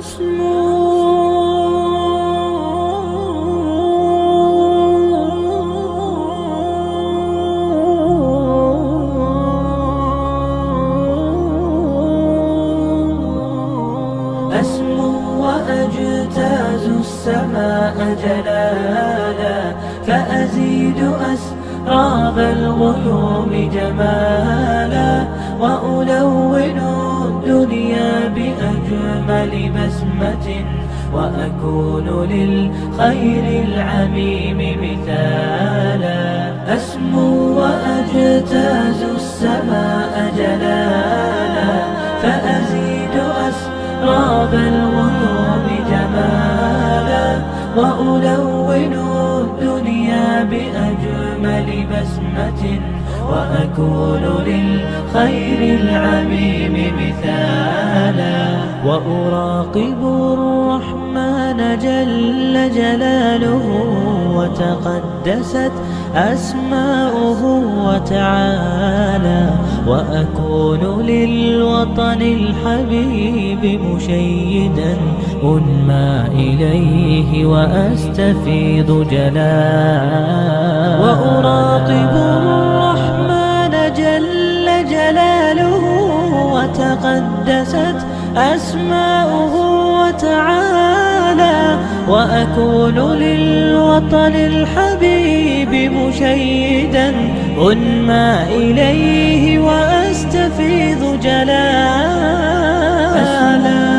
أسمو وأجتاز السماء جلالا، فأزيد أسراب الغيوم جمالا، وألون الدنيا بأجمل بسمة، وأكون للخير العميم مثالا. أسمو وأجتاز السماء جلالا، فأزيد أسراب الغيوم جمالا، وألون الدنيا بأجمل بسمة، وأكون للخير العميم مثالا. وأراقب الرحمن جل جلاله، وتقدست أسماؤه وتعالى، وأكون للوطن الحبيب مشيدا أنمى إليه وأستفيض جلالا. وأراقب الرحمن جل جلاله، وتقدست أسماؤه وتعالى، وأكون للوطن الحبيب مشيدا أنمى إليه وأستفيض جلالا.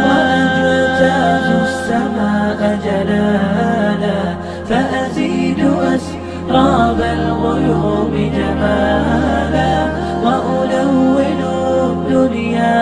وأجتاز السماء جلالا، فأزيد أسراب الغيوم جمالا، وألون الدنيا